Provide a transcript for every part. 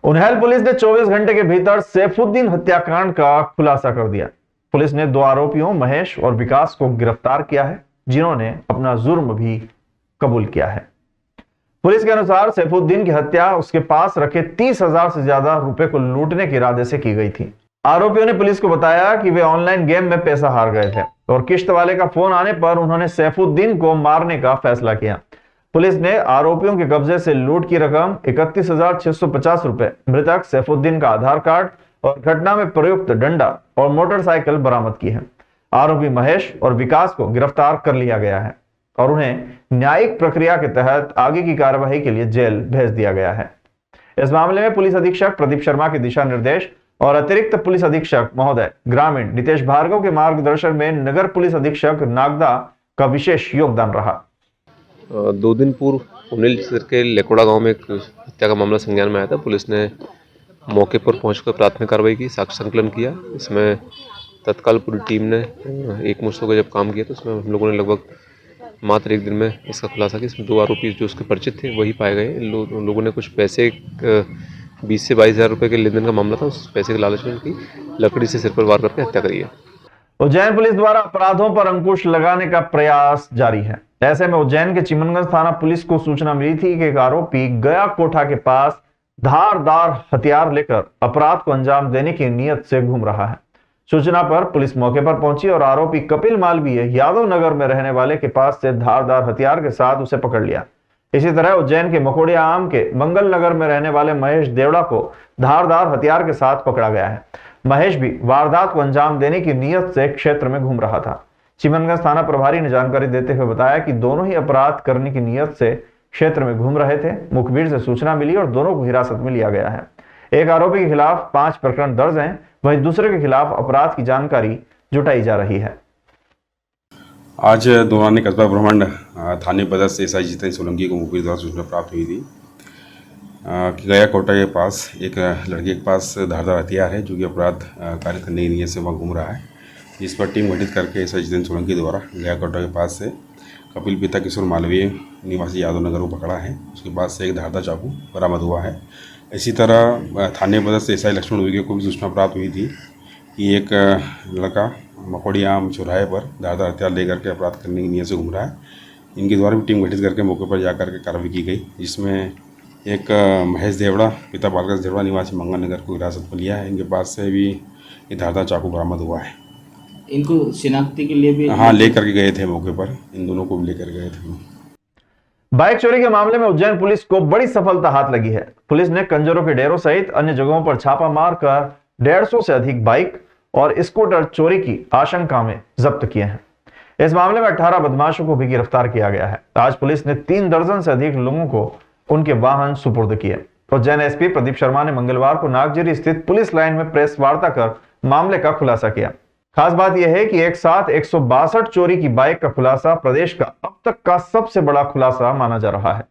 Unhel police ने 24 घंटे के भीतर सैफुद्दीन हत्याकांड का खुलासा कर दिया। पुलिस ने 2 आरोपियों महेश और विकास को गिरफ्तार किया है, जिन्होंने अपना जुर्म भी कबूल किया है। पुलिस के अनुसार सैफुद्दीन की हत्या उसके पास रखे 30,000 से ज्यादा रुपए को लूटने के इरादे से की गई थी। आरोपियों ने पुलिस को बताया कि वे ऑनलाइन गेम में पैसा हार गए थे और किश्त वाले का फोन आने पर उन्होंने सैफुद्दीन को मारने का फैसला किया। पुलिस ने आरोपियों के कब्जे से लूट की रकम 31,650 रुपए, मृतक सैफुद्दीन का आधार कार्ड और घटना में प्रयुक्त डंडा और मोटरसाइकिल बरामद की है। आरोपी महेश और विकास को गिरफ्तार कर लिया गया है और उन्हें न्यायिक प्रक्रिया के तहत आगे की कार्यवाही के लिए जेल भेज दिया गया है। इस मामले में पुलिस अधीक्षक प्रदीप शर्मा के दिशा निर्देश और अतिरिक्त पुलिस अधीक्षक महोदय ग्रामीण नितेश भार्गव के मार्गदर्शन में नगर पुलिस अधीक्षक नागदा का विशेष योगदान रहा। 2 दिन पूर्व उन्हेल क्षेत्र के लेकोड़ा गांव में एक हत्या का मामला संज्ञान में आया था। पुलिस ने मौके पर पहुंचकर प्राथमिक कार्रवाई की, साक्ष्य संकलन किया। इसमें तत्काल पूरी टीम ने एकमुश्त होकर जब काम किया तो उसमें हम लोगों ने लगभग मात्र 1 दिन में इसका खुलासा किया। इसमें 2 आरोपी जो उसके परिचित थे वही पाए गए। लोगों ने कुछ पैसे 20 से 22,000 रुपये के लेन देन का मामला था, उस पैसे के लालच में उनकी लकड़ी से सिर पर वार करके हत्या करी है। उज्जैन पुलिस द्वारा अपराधों पर अंकुश लगाने का प्रयास जारी है। ऐसे में उज्जैन के चिमनगंज थाना पुलिस को सूचना मिली थी कि एक आरोपी गया कोठा के पास धारदार हथियार लेकर अपराध को अंजाम देने की नीयत से घूम रहा है। सूचना पर पुलिस मौके पर पहुंची और आरोपी कपिल मालवीय यादव नगर में रहने वाले के पास से धारदार हथियार के साथ उसे पकड़ लिया। इसी तरह उज्जैन के मकोड़िया आम के मंगल नगर में रहने वाले महेश देवड़ा को धारदार हथियार के साथ पकड़ा गया है। महेश भी वारदात को अंजाम देने की नीयत से क्षेत्र में घूम रहा था। चिमनगंज थाना प्रभारी ने जानकारी देते हुए बताया कि दोनों ही अपराध करने की नीयत से क्षेत्र में घूम रहे थे। मुखबिर से सूचना मिली और दोनों को हिरासत में लिया गया है। एक आरोपी के खिलाफ 5 प्रकरण दर्ज हैं, वहीं दूसरे के खिलाफ अपराध की जानकारी जुटाई जा रही है। आज दौरान कस्बा ब्रह्मांड थाने पदर से एसआई जितेंद्र सोलंकी को मुखबिर द्वारा सूचना प्राप्त हुई थी कि गया कोटा के पास एक लड़के के पास धारदार हथियार है जो कि अपराध कार्य करने की नीयत से वहाँ घूम रहा है। जिस पर टीम गठित करके एसआई जितेंद्र सोलंकी द्वारा गया कोटा के पास से कपिल पिता किशोर मालवीय निवासी यादव नगर को पकड़ा है। उसके पास से एक धारदार चाकू बरामद हुआ है। इसी तरह थाने पदर से एसआई लक्ष्मण विगे को भी सूचना प्राप्त हुई थी कि एक लड़का मकोड़िया आम चौराहे पर धारदार हथियार लेकर के अपराध करने की नीयत से घूम रहा है। इनके द्वारा भी टीम गठित करके मौके पर जाकर के कार्रवाई की गई, जिसमें एक महेश देवड़ा पिता बालकृष्ण देवड़ा निवासी मंगल नगर को हिरासत में लिया है। इनके पास से भी ये धारदार चाकू बरामद हुआ है। इनको शिनाख्ती के लिए भी लेकर के गए थे मौके पर, इन दोनों को भी लेकर गए थे। बाइक चोरी के मामले में उज्जैन पुलिस को बड़ी सफलता हाथ लगी है। पुलिस ने कंजरों के डेरों सहित अन्य जगहों पर छापा मारकर 150 से अधिक बाइक और स्कूटर चोरी की आशंका में जब्त किए हैं। इस मामले में 18 बदमाशों को भी गिरफ्तार किया गया है। आज पुलिस ने 3 दर्जन से अधिक लोगों को उनके वाहन सुपुर्द किए। उज्जैन एसपी प्रदीप शर्मा ने मंगलवार को नागजिरी स्थित पुलिस लाइन में प्रेस वार्ता कर मामले का खुलासा किया। खास बात यह है कि एक साथ 162 चोरी की बाइक का खुलासा प्रदेश का अब तक का सबसे बड़ा खुलासा माना जा रहा है।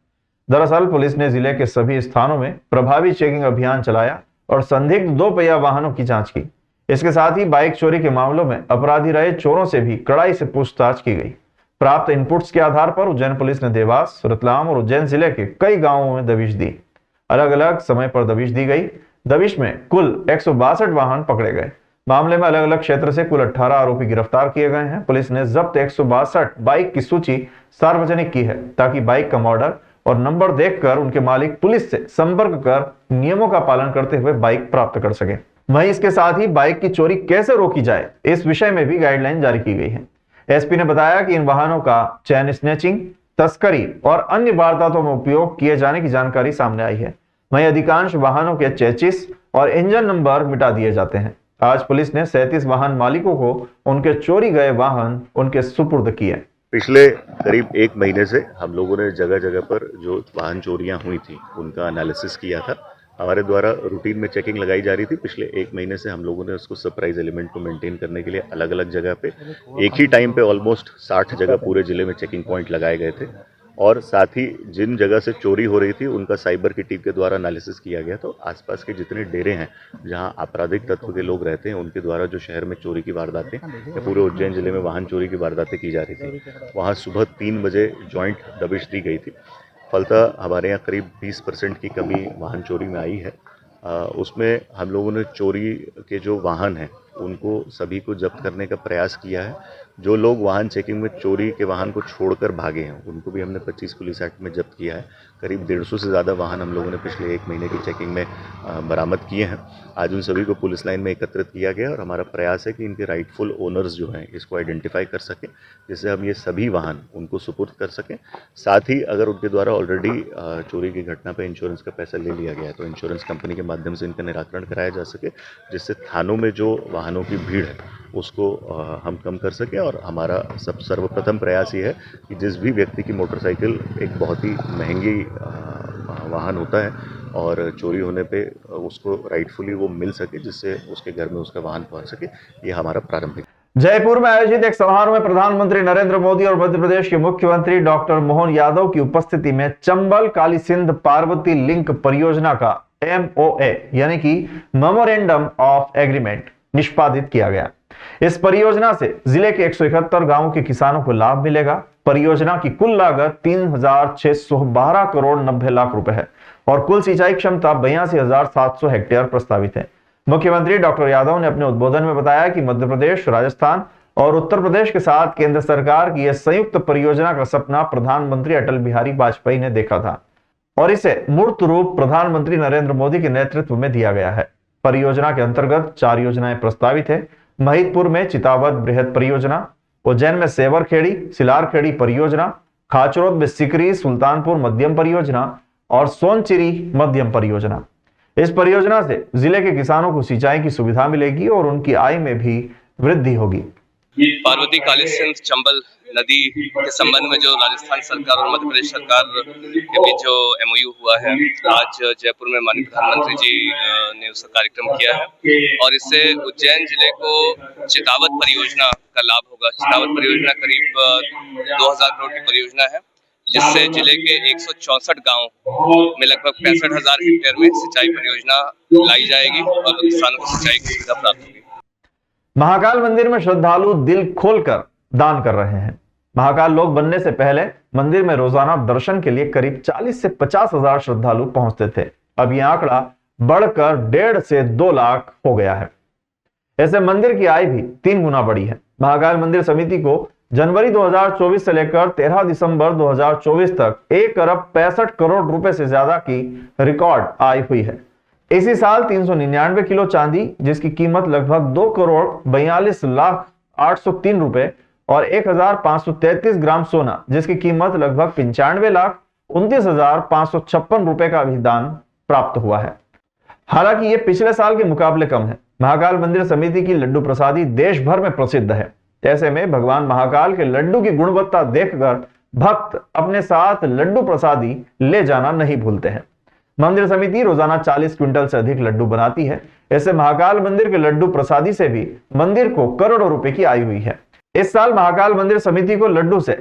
दरअसल पुलिस ने जिले के सभी स्थानों में प्रभावी चेकिंग अभियान चलाया और संदिग्ध 2 पहिया वाहनों की जांच की। इसके साथ ही बाइक चोरी के मामलों में अपराधी रहे चोरों से भी कड़ाई से पूछताछ की गई। प्राप्त इनपुट्स के आधार पर उज्जैन पुलिस ने देवास, रतलाम और उज्जैन जिले के कई गांवों में दबिश दी। अलग अलग समय पर दबिश दी गई। दबिश में कुल 162 वाहन पकड़े गए। मामले में अलग अलग क्षेत्र से कुल 18 आरोपी गिरफ्तार किए गए हैं। पुलिस ने जब्त 162 बाइक की सूची सार्वजनिक की है ताकि बाइक का मॉडल और नंबर देखकर उनके मालिक पुलिस से संपर्क कर नियमों का पालन करते हुए बाइक प्राप्त कर सके। वहीं इसके साथ ही बाइक की चोरी कैसे रोकी जाए, इस विषय में भी गाइडलाइन जारी की गई है। एसपी ने बताया कि इन वाहनों का चैन स्नैचिंग, तस्करी और अन्य वारदातों में उपयोग किए जाने की जानकारी सामने आई है। वहीं अधिकांश वाहनों के चेचिस और इंजन नंबर मिटा दिए जाते हैं। आज पुलिस ने 37 वाहन मालिकों को उनके चोरी गए वाहन उनके सुपुर्द किए। पिछले करीब 1 महीने से हम लोगों ने जगह जगह पर जो वाहन चोरियां हुई थी उनका एनालिसिस किया था। हमारे द्वारा रूटीन में चेकिंग लगाई जा रही थी। पिछले 1 महीने से हम लोगों ने उसको सरप्राइज एलिमेंट को मेंटेन करने के लिए अलग अलग जगह पे एक ही टाइम पे ऑलमोस्ट 60 जगह पूरे जिले में चेकिंग पॉइंट लगाए गए थे और साथ ही जिन जगह से चोरी हो रही थी उनका साइबर की टीम के द्वारा एनालिसिस किया गया। तो आसपास के जितने डेरे हैं जहां आपराधिक तत्व के लोग रहते हैं उनके द्वारा जो शहर में चोरी की वारदातें या पूरे उज्जैन जिले में वाहन चोरी की वारदातें की जा रही थी, वहाँ सुबह 3 बजे जॉइंट दबिश दी गई थी। फलतः हमारे यहाँ करीब 20% की कमी वाहन चोरी में आई है। उसमें हम लोगों ने चोरी के जो वाहन हैं उनको सभी को जब्त करने का प्रयास किया है। जो लोग वाहन चेकिंग में चोरी के वाहन को छोड़कर भागे हैं उनको भी हमने 25 पुलिस एक्ट में जब्त किया है। करीब 150 से ज़्यादा वाहन हम लोगों ने पिछले 1 महीने की चेकिंग में बरामद किए हैं। आज उन सभी को पुलिस लाइन में एकत्रित किया गया और हमारा प्रयास है कि इनके राइटफुल ओनर्स जो हैं इसको आइडेंटिफाई कर सकें, जिससे हम ये सभी वाहन उनको सुपुर्द कर सकें। साथ ही अगर उनके द्वारा ऑलरेडी चोरी की घटना पर इंश्योरेंस का पैसा ले लिया गया है तो इंश्योरेंस कंपनी के माध्यम से इनका निराकरण कराया जा सके, जिससे थानों में जो वाहनों की भीड़ है उसको हम कम कर सकें। और हमारा सर्वप्रथम प्रयास ये है कि जिस भी व्यक्ति की मोटरसाइकिल एक बहुत ही महंगी वाहन होता है और चोरी होने पे उसको राइटफुली वो मिल सके, जिससे उसके घर में उसका वाहन पहुंच सके। ये हमारा प्रारंभिक। जयपुर में आयोजित एक समारोह में प्रधानमंत्री नरेंद्र मोदी और मध्य प्रदेश के मुख्यमंत्री डॉक्टर मोहन यादव की उपस्थिति में चंबल काली सिंध पार्वती लिंक परियोजना का MOA यानी कि मेमोरेंडम ऑफ एग्रीमेंट निष्पादित किया गया। इस परियोजना से जिले के 171 गांवों के किसानों को लाभ मिलेगा। परियोजना की कुल लागत 3,612 करोड़ 90 लाख रुपए है और कुल सिंचाई क्षमता 82,700 हेक्टेयर प्रस्तावित है। मुख्यमंत्री डॉक्टर यादव ने अपने उद्बोधन में बताया कि मध्य प्रदेश, राजस्थान और उत्तर प्रदेश के साथ केंद्र सरकार की यह संयुक्त परियोजना का सपना प्रधानमंत्री अटल बिहारी वाजपेयी ने देखा था और इसे मूर्त रूप प्रधानमंत्री नरेंद्र मोदी के नेतृत्व में दिया गया है। परियोजना के अंतर्गत 4 योजनाएं प्रस्तावित है। महिदपुर में चितावत बृहद परियोजना, उज्जैन में सेवरखेड़ी सिलारखेड़ी परियोजना, खाचरोद में सिकरी सुल्तानपुर मध्यम परियोजना और सोनचिरी मध्यम परियोजना। इस परियोजना से जिले के किसानों को सिंचाई की सुविधा मिलेगी और उनकी आय में भी वृद्धि होगी। पार्वती काली सिंध चंबल नदी के संबंध में जो राजस्थान सरकार और मध्य प्रदेश सरकार के बीच जो MOU हुआ है, आज जयपुर में माननीय प्रधानमंत्री जी ने उसका कार्यक्रम किया है और इससे उज्जैन जिले को चितावत परियोजना का लाभ होगा। चितावत परियोजना करीब 2000 करोड़ की परियोजना है, जिससे जिले के 164 गांव में लगभग 65,000 हेक्टेयर में सिंचाई परियोजना लाई जाएगी और किसानों को सिंचाई की सुविधा प्राप्त होगी। महाकाल मंदिर में श्रद्धालु दिल खोलकर दान कर रहे हैं। महाकाल लोक बनने से पहले मंदिर में रोजाना दर्शन के लिए करीब 40 से 50,000 श्रद्धालु पहुंचते थे। अब यह आंकड़ा बढ़कर 1.5 से 2 लाख हो गया है। ऐसे मंदिर की आय भी 3 गुना बढ़ी है। महाकाल मंदिर समिति को जनवरी 2024 से लेकर 13 दिसंबर 2024 तक 1 अरब 65 करोड़ रुपए से ज्यादा की रिकॉर्ड आय हुई है। इसी साल 399 किलो चांदी, जिसकी कीमत लगभग 2 करोड़ 42 लाख 803 रुपए और 1,533 ग्राम सोना, जिसकी कीमत लगभग 95 लाख 29,556 रुपए का भी दान प्राप्त हुआ है। हालांकि ये पिछले साल के मुकाबले कम है। महाकाल मंदिर समिति की लड्डू प्रसादी देश भर में प्रसिद्ध है। ऐसे में भगवान महाकाल के लड्डू की गुणवत्ता देखकर भक्त अपने साथ लड्डू प्रसादी ले जाना नहीं भूलते हैं। मंदिर समिति रोजाना 40 क्विंटल से अधिक लड्डू बनाती है। ऐसे महाकाल मंदिर के लड्डू प्रसादी से भी मंदिर को करोड़ों रुपए की आय हुई है। इस साल महाकाल मंदिर समिति को लड्डू से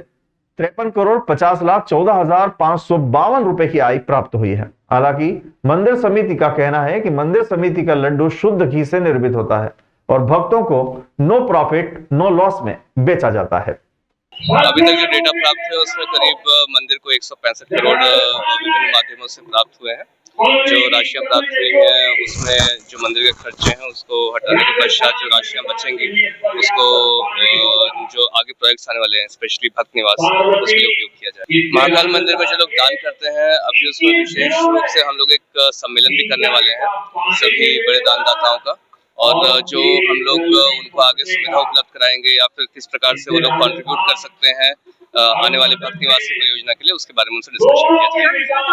53 करोड़ 50 लाख 14,552 रुपए की आय प्राप्त हुई है। हालांकि मंदिर समिति का कहना है कि मंदिर समिति का लड्डू शुद्ध घी से निर्मित होता है और भक्तों को नो प्रॉफिट नो लॉस में बेचा जाता है। अभी तक जो डेटा प्राप्त हुआ उसमें करीब मंदिर को 165 करोड़ विभिन्न माध्यमों से प्राप्त हुए हैं। जो राशियां प्राप्त हुई हैं उसमें जो मंदिर के खर्चे हैं उसको हटाने के पश्चात जो राशियां बचेंगी उसको जो आगे प्रोजेक्ट्स आने वाले हैं, स्पेशली भक्त निवास, उसके लिए उपयोग किया जाए। महाकाल मंदिर में जो लोग दान करते हैं, अभी उसमें विशेष रूप से हम लोग एक सम्मेलन भी करने वाले हैं सभी बड़े दानदाताओं का, और जो हम लोग उनको आगे सुविधा उपलब्ध कराएंगे या फिर किस प्रकार से वो लोग कंट्रीब्यूट कर सकते हैं आने वाले भक्त निवास परियोजना के लिए, उसके बारे में उनसे डिस्कशन किया जाएगा।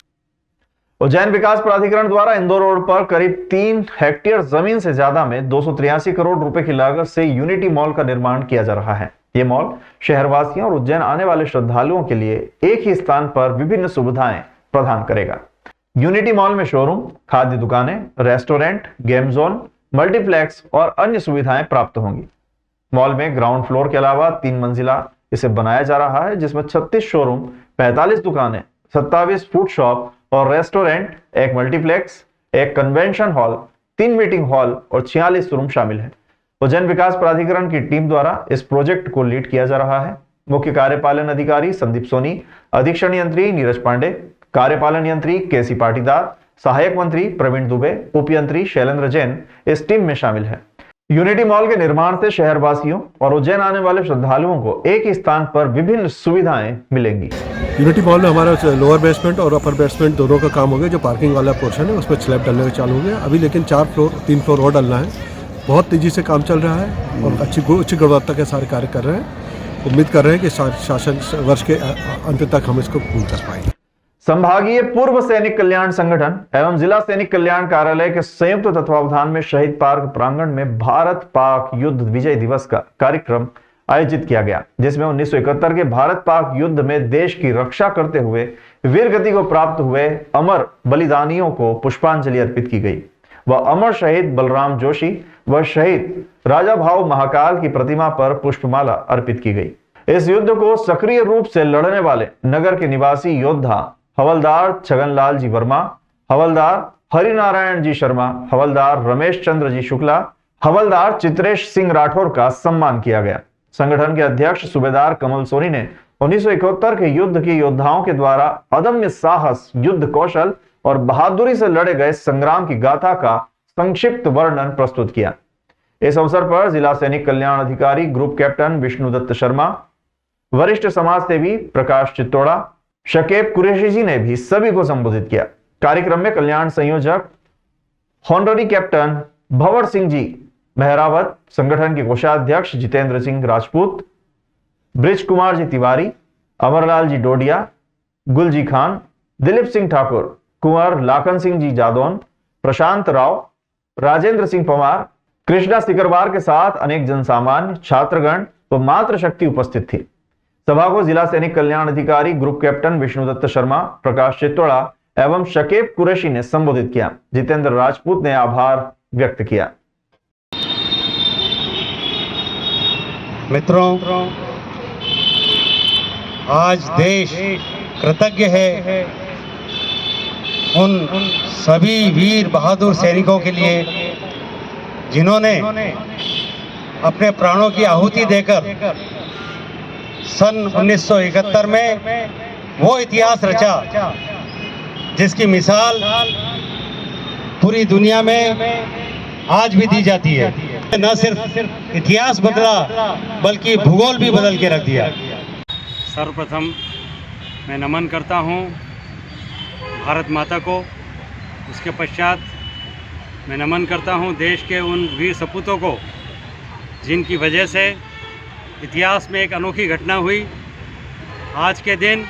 उज्जैन विकास प्राधिकरण द्वारा इंदौर रोड पर करीब 3 हेक्टेयर जमीन से ज्यादा में 283 करोड़ रुपए की लागत से यूनिटी मॉल का निर्माण किया जा रहा है। ये मॉल शहरवासियों और उज्जैन आने वाले श्रद्धालुओं के लिए एक ही स्थान पर विभिन्न सुविधाएं प्रदान करेगा। यूनिटी मॉल में शोरूम, खाद्य दुकानें, रेस्टोरेंट, गेम जोन, मल्टीप्लेक्स और अन्य सुविधाएं प्राप्त होंगी। मॉल में ग्राउंड फ्लोर के अलावा 3 मंजिला इसे बनाया जा रहा है, जिसमें 36 शोरूम, 45 दुकानें, 27 फूड शॉप और restaurant, 1 multiplex, 1 convention hall, 3 meeting hall और 46 रूम शामिल है। उज्जैन विकास प्राधिकरण की टीम द्वारा इस प्रोजेक्ट को लीड किया जा रहा है। मुख्य कार्यपालन अधिकारी संदीप सोनी, अधीक्षण यंत्री नीरज पांडे, कार्यपालन यंत्री केसी पाटीदार, सहायक मंत्री प्रवीण दुबे, उपयंत्री शैलेंद्र जैन इस टीम में शामिल हैं। यूनिटी मॉल के निर्माण से शहरवासियों और उज्जैन आने वाले श्रद्धालुओं को एक ही स्थान पर विभिन्न सुविधाएं मिलेंगी। यूनिटी मॉल में हमारा लोअर बेसमेंट और अपर बेसमेंट दोनों का काम हो गया। जो पार्किंग वाला पोर्शन है उसमें स्लैब डलने का चालू हो गया। अभी लेकिन 3 फ्लोर और डलना है। बहुत तेजी से काम चल रहा है और अच्छी गुणवत्ता के सारे कार्य कर रहे हैं। उम्मीद कर रहे हैं कि शासन वर्ष के अंत तक हम इसको पूर्ण कर पाएंगे। संभागीय पूर्व सैनिक कल्याण संगठन एवं जिला सैनिक कल्याण कार्यालय के संयुक्त तत्वावधान में शहीद पार्क प्रांगण में भारत पाक युद्ध विजय दिवस का कार्यक्रम आयोजित किया गया, जिसमें 1971 के भारत पाक युद्ध में देश की रक्षा करते हुए वीर गति को प्राप्त हुए अमर बलिदानियों को पुष्पांजलि अर्पित की गई। वह अमर शहीद बलराम जोशी व शहीद राजा भाव महाकाल की प्रतिमा पर पुष्पमाला अर्पित की गई। इस युद्ध को सक्रिय रूप से लड़ने वाले नगर के निवासी योद्धा हवलदार छगनलाल जी वर्मा, हवलदार हरिनारायण जी शर्मा, हवलदार रमेश चंद्र जी शुक्ला, हवलदार चित्रेश सिंह राठौर का सम्मान किया गया। संगठन के अध्यक्ष सूबेदार कमल सोनी ने 1971 के युद्ध के योद्धाओं के द्वारा अदम्य साहस, युद्ध कौशल और बहादुरी से लड़े गए संग्राम की गाथा का संक्षिप्त वर्णन प्रस्तुत किया। इस अवसर पर जिला सैनिक कल्याण अधिकारी ग्रुप कैप्टन विष्णुदत्त शर्मा, वरिष्ठ समाज सेवी प्रकाश चित्तोड़ा, शकेब कुरैशी जी ने भी सभी को संबोधित किया। कार्यक्रम में कल्याण संयोजक हॉनररी कैप्टन भंवर सिंह जी मेहरावत, संगठन के कोषाध्यक्ष जितेंद्र सिंह राजपूत, ब्रिज कुमार जी तिवारी, अमरलाल जी डोडिया, गुलजी खान, दिलीप सिंह ठाकुर, कुंवर लाखन सिंह जी जादौन, प्रशांत राव, राजेंद्र सिंह पवार, कृष्णा सिकरवार के साथ अनेक जनसामान्य, छात्रगण व मातृशक्ति उपस्थित थी। सभा को जिला सैनिक कल्याण अधिकारी ग्रुप कैप्टन विष्णुदत्त शर्मा, प्रकाश चित्तोड़ा एवं शकेब कुरैशी ने संबोधित किया। जितेंद्र राजपूत ने आभार व्यक्त किया। मित्रों, आज देश कृतज्ञ है उन सभी वीर बहादुर सैनिकों के लिए जिन्होंने अपने प्राणों की आहुति देकर सन 1971 में वो इतिहास रचा जिसकी मिसाल पूरी दुनिया में आज भी दी जाती है। न सिर्फ इतिहास बदला बल्कि भूगोल भी बदल के रख दिया। सर्वप्रथम मैं नमन करता हूँ भारत माता को। उसके पश्चात मैं नमन करता हूँ देश के उन वीर सपूतों को जिनकी वजह से इतिहास में एक अनोखी घटना हुई। आज के दिन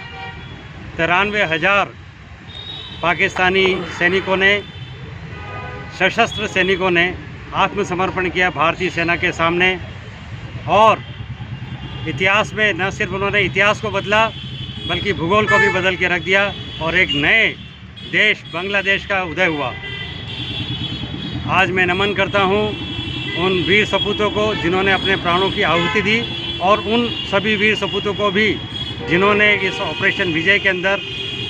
93,000 पाकिस्तानी सैनिकों ने, सशस्त्र सैनिकों ने आत्मसमर्पण किया भारतीय सेना के सामने और इतिहास में न सिर्फ उन्होंने इतिहास को बदला बल्कि भूगोल को भी बदल के रख दिया और एक नए देश बांग्लादेश का उदय हुआ। आज मैं नमन करता हूँ उन वीर सपूतों को जिन्होंने अपने प्राणों की आहुति दी और उन सभी वीर सपूतों को भी जिन्होंने इस ऑपरेशन विजय के अंदर,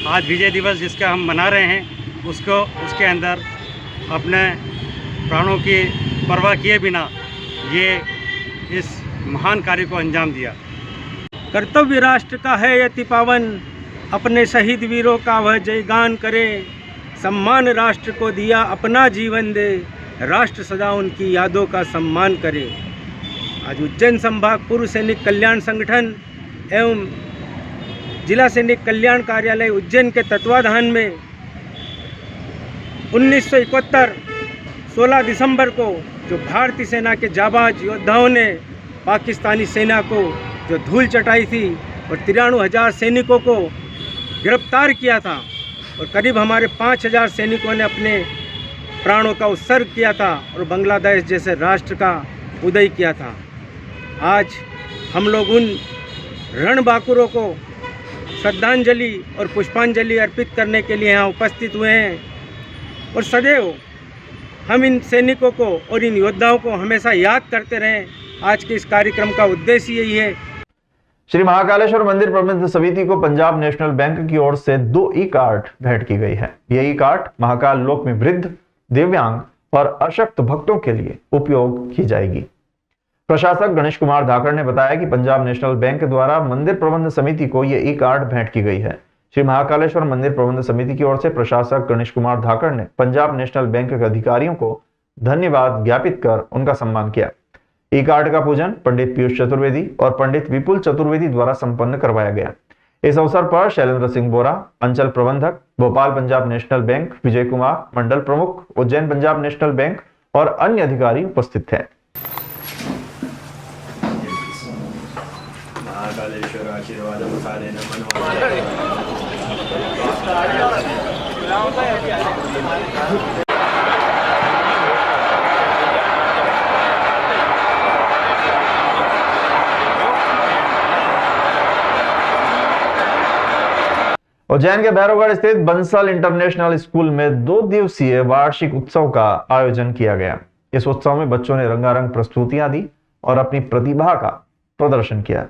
आज विजय दिवस जिसका हम मना रहे हैं, उसके अंदर अपने प्राणों की परवाह किए बिना ये इस महान कार्य को अंजाम दिया। कर्तव्य राष्ट्र का है यति पावन, अपने शहीद वीरों का वह जयगान करे। सम्मान राष्ट्र को दिया अपना जीवन दे, राष्ट्र सदा उनकी यादों का सम्मान करे। आज उज्जैन संभाग पूर्व सैनिक कल्याण संगठन एवं जिला सैनिक कल्याण कार्यालय उज्जैन के तत्वाधान में 1971 16 दिसंबर को जो भारतीय सेना के जाबाज योद्धाओं ने पाकिस्तानी सेना को जो धूल चटाई थी और 93,000 सैनिकों को गिरफ्तार किया था और करीब हमारे 5,000 सैनिकों ने अपने प्राणों का उत्सर्ग किया था और बांग्लादेश जैसे राष्ट्र का उदय किया था। आज हम लोग उन रणबांकुरों को श्रद्धांजलि और पुष्पांजलि अर्पित करने के लिए यहाँ उपस्थित हुए हैं और सदैव हम इन सैनिकों को और इन योद्धाओं को हमेशा याद करते रहें। आज के इस कार्यक्रम का उद्देश्य यही है। श्री महाकालेश्वर मंदिर प्रबंध समिति को पंजाब नेशनल बैंक की ओर से 2 ई कार्ड भेंट की गई है। ये ई कार्ड महाकाल लोक में वृद्ध, दिव्यांग और अशक्त भक्तों के लिए उपयोग की जाएगी। प्रशासक गणेश कुमार धाकड़ ने बताया कि पंजाब नेशनल बैंक द्वारा मंदिर प्रबंध समिति को ये ई कार्ड भेंट की गई है। श्री महाकालेश्वर मंदिर प्रबंध समिति की ओर से प्रशासक गणेश कुमार धाकड़ ने पंजाब नेशनल बैंक के अधिकारियों को धन्यवाद ज्ञापित कर उनका सम्मान किया। ई कार्ड का पूजन पंडित पीयूष चतुर्वेदी और पंडित विपुल चतुर्वेदी द्वारा संपन्न करवाया गया। इस अवसर पर शैलेंद्र सिंह बोरा, अंचल प्रबंधक, भोपाल पंजाब नेशनल बैंक, विजय कुमार, मंडल प्रमुख, उज्जैन पंजाब नेशनल बैंक और अन्य अधिकारी उपस्थित थे। महाकालेश्वर आशीर्वाद उज्जैन के भैरवगढ़ स्थित बंसल इंटरनेशनल स्कूल में 2 दिवसीय वार्षिक उत्सव का आयोजन किया गया। इस उत्सव में बच्चों ने रंगारंग प्रस्तुतियां दी और अपनी प्रतिभा का प्रदर्शन किया।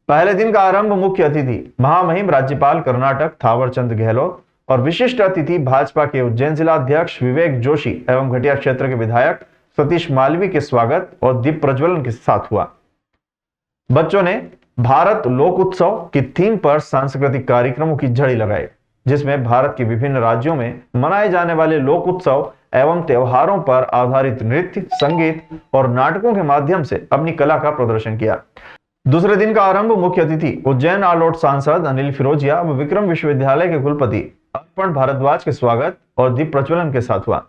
पहले दिन का आरंभ मुख्य अतिथि महामहिम राज्यपाल कर्नाटक थावरचंद गहलोत और विशिष्ट अतिथि भाजपा के उज्जैन जिला अध्यक्ष विवेक जोशी एवं घटिया क्षेत्र के विधायक सतीश मालवी के स्वागत और दीप प्रज्वलन के साथ हुआ। बच्चों ने भारत लोक उत्सव की थीम पर सांस्कृतिक कार्यक्रमों की झड़ी लगाई, जिसमें भारत के विभिन्न राज्यों में मनाए जाने वाले लोक उत्सव एवं त्योहारों पर आधारित नृत्य, संगीत और नाटकों के माध्यम से अपनी कला का प्रदर्शन किया। दूसरे दिन का आरंभ मुख्य अतिथि उज्जैन आलोट सांसद अनिल फिरोजिया व विक्रम विश्वविद्यालय के कुलपति अर्पण भारद्वाज के स्वागत और दीप प्रज्वलन के साथ हुआ।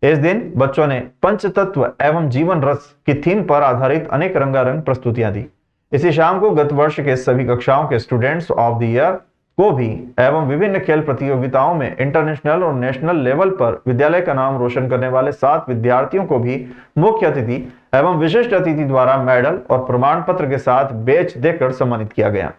इस दिन बच्चों ने पंचतत्व एवं जीवन रस की थीम पर आधारित अनेक रंगारंग प्रस्तुतियां दी। इसी शाम को गत वर्ष के सभी कक्षाओं के स्टूडेंट्स ऑफ द ईयर को भी एवं विभिन्न खेल प्रतियोगिताओं में इंटरनेशनल और नेशनल लेवल पर विद्यालय का नाम रोशन करने वाले 7 विद्यार्थियों को भी मुख्य अतिथि एवं विशिष्ट अतिथि द्वारा मेडल और प्रमाण पत्र के साथ बेच देकर सम्मानित किया गया।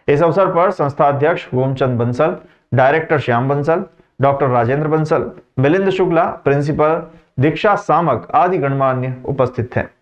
इस अवसर पर संस्था अध्यक्ष Omchand Bansal, director Shyam Bansal, doctor Rajendra Bansal, Milind Shukla, principal Diksha Samak आदि गणमान्य उपस्थित थे।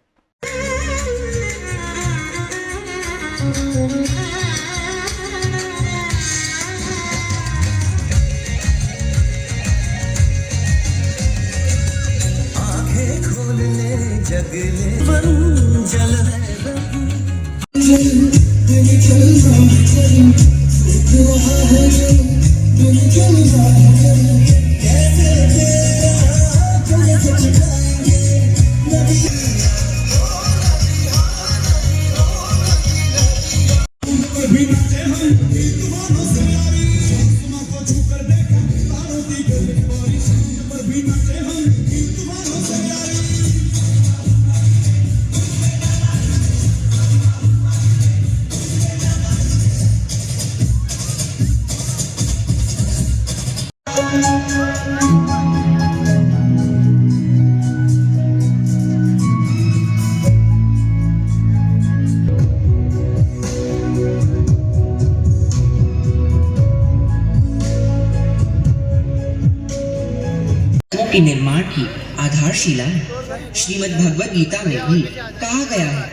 के निर्माण की आधारशिला है। श्रीमद् भगवद गीता में भी कहा गया है,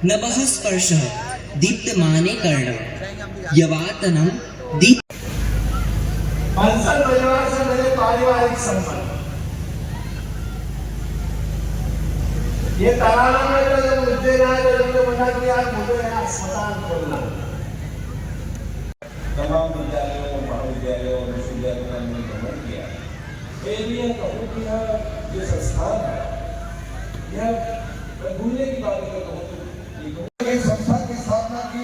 नभः स्पर्शः दीप्तमाने कर्णम यवातनम दीप। बंसल परिवार से मेरे पारिवारिक संबंध, ये तराना में जब उज्जैन आए तो उन्होंने मना किया मुझे यहाँ अस्पताल खोलना। तमाम विद्यालयों, महाविद्यालयों और विश्वविद्यालयों का हमने भ्रमण किया। ये कहूँ कि यह जो संस्थान है, यह भूलने की बात है। संस्था की स्थापना की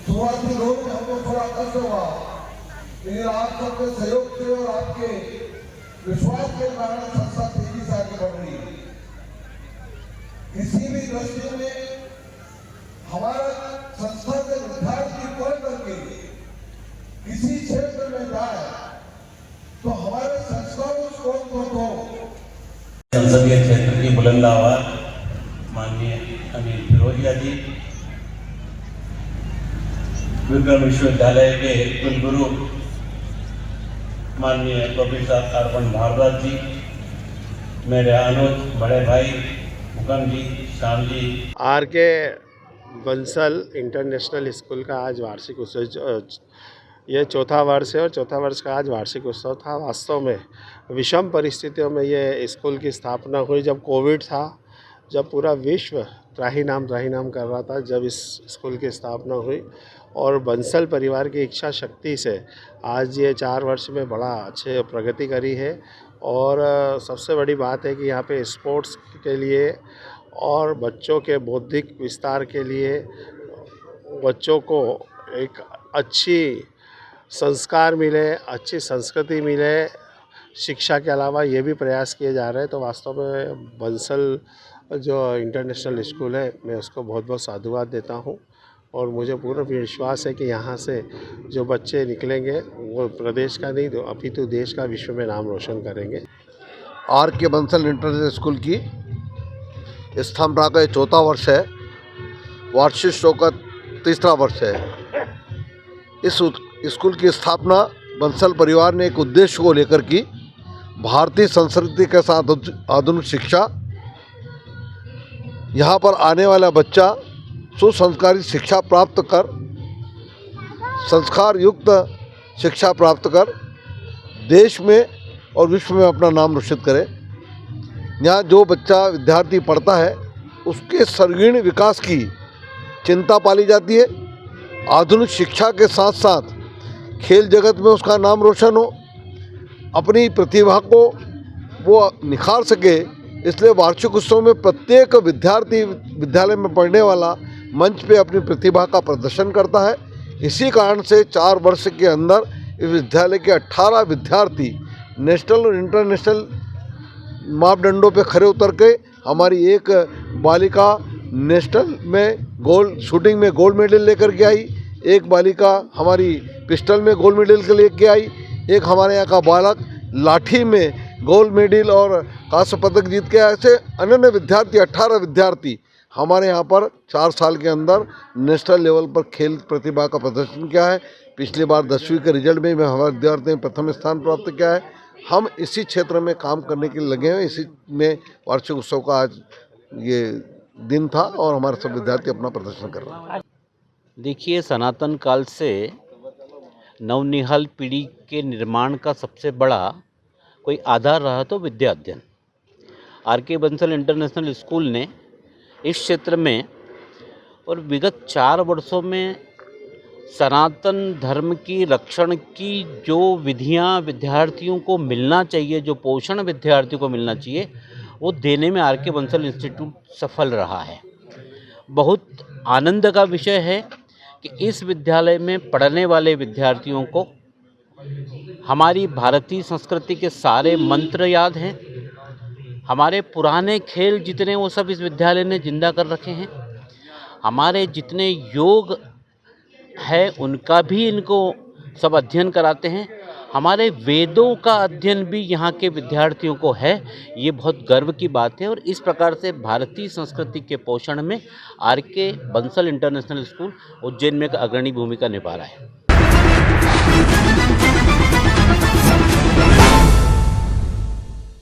शुरुआती दौर में हमको थोड़ा कष्ट हुआ, लेकिन आप सबके सहयोग से और आपके विश्वास के कारण संस्था तेजी से आगे बढ़ रही है। किसी भी दृष्टि में हमारा संस्था से विद्यार्थी पढ़ करके किसी क्षेत्र में जाए तो हमारे संस्कारों को संसदीय क्षेत्र की बुलंद आवाज माननीय अनिल फिरोजिया जी, विक्रम विश्वविद्यालय के कुलगुरु माननीय प्रोफेसर अर्पण भारद्वाज जी, मेरे अनुज बड़े भाई मुकम जी, श्याम जी। आर के बंसल इंटरनेशनल स्कूल का आज वार्षिक उत्सव, ये चौथा वर्ष है और चौथा वर्ष का आज वार्षिक उत्सव था। वास्तव में विषम परिस्थितियों में ये स्कूल की स्थापना हुई, जब कोविड था, जब पूरा विश्व त्राही नाम कर रहा था, जब इस स्कूल की स्थापना हुई और बंसल परिवार की इच्छा शक्ति से आज ये 4 वर्ष में बड़ा अच्छे प्रगति करी है। और सबसे बड़ी बात है कि यहाँ पे स्पोर्ट्स के लिए और बच्चों के बौद्धिक विस्तार के लिए बच्चों को एक अच्छी संस्कार मिले, अच्छी संस्कृति मिले, शिक्षा के अलावा ये भी प्रयास किए जा रहे हैं। तो वास्तव में बंसल जो इंटरनेशनल स्कूल है, मैं उसको बहुत बहुत साधुवाद देता हूँ और मुझे पूर्ण विश्वास है कि यहाँ से जो बच्चे निकलेंगे वो प्रदेश का नहीं तो अपितु देश का, विश्व में नाम रोशन करेंगे। आर के बंसल इंटरनेशनल स्कूल की स्थापना का 4था वर्ष है, वार्षिक शो का 3रा वर्ष है। इस स्कूल की स्थापना बंसल परिवार ने एक उद्देश्य को लेकर की, भारतीय संस्कृति के साथ आधुनिक शिक्षा। यहाँ पर आने वाला बच्चा सुसंस्कारित शिक्षा प्राप्त कर, संस्कार युक्त शिक्षा प्राप्त कर देश में और विश्व में अपना नाम रोशन करे। यहाँ जो बच्चा विद्यार्थी पढ़ता है उसके सर्वांगीण विकास की चिंता पाली जाती है। आधुनिक शिक्षा के साथ साथ खेल जगत में उसका नाम रोशन हो, अपनी प्रतिभा को वो निखार सके, इसलिए वार्षिक उत्सव में प्रत्येक विद्यार्थी विद्यालय में पढ़ने वाला मंच पे अपनी प्रतिभा का प्रदर्शन करता है। इसी कारण से 4 वर्ष के अंदर इस विद्यालय के 18 विद्यार्थी नेशनल और इंटरनेशनल मापदंडों पे खरे उतर के हमारी एक बालिका नेशनल में शूटिंग में गोल्ड मेडल लेकर के आई, एक बालिका हमारी पिस्टल में गोल्ड मेडल लेके आई, एक हमारे यहाँ का बालक लाठी में गोल्ड मेडल और कांस्य पदक जीत के आए। ऐसे अन्य विद्यार्थी 18 विद्यार्थी हमारे यहाँ पर 4 साल के अंदर नेशनल लेवल पर खेल प्रतिभा का प्रदर्शन किया है। पिछली बार 10वीं के रिजल्ट में हमारे विद्यार्थी ने प्रथम स्थान प्राप्त किया है। हम इसी क्षेत्र में काम करने के लिए लगे हैं। इसी में वार्षिक उत्सव का आज ये दिन था और हमारे सब विद्यार्थी अपना प्रदर्शन कर रहे हैं। देखिए, सनातन काल से नवनिहाल पीढ़ी के निर्माण का सबसे बड़ा कोई आधार रहा तो विद्या अध्ययन। आर के बंसल इंटरनेशनल स्कूल ने इस क्षेत्र में और विगत 4 वर्षों में सनातन धर्म की रक्षण की जो विधियां विद्यार्थियों को मिलना चाहिए, जो पोषण विद्यार्थियों को मिलना चाहिए, वो देने में आर के बंसल इंस्टीट्यूट सफल रहा है। बहुत आनंद का विषय है कि इस विद्यालय में पढ़ने वाले विद्यार्थियों को हमारी भारतीय संस्कृति के सारे मंत्र याद हैं। हमारे पुराने खेल जितने वो सब इस विद्यालय ने जिंदा कर रखे हैं। हमारे जितने योग है उनका भी इनको सब अध्ययन कराते हैं। हमारे वेदों का अध्ययन भी यहाँ के विद्यार्थियों को है। ये बहुत गर्व की बात है और इस प्रकार से भारतीय संस्कृति के पोषण में आर के बंसल इंटरनेशनल स्कूल उज्जैन में एक अग्रणी भूमिका निभा रहा है।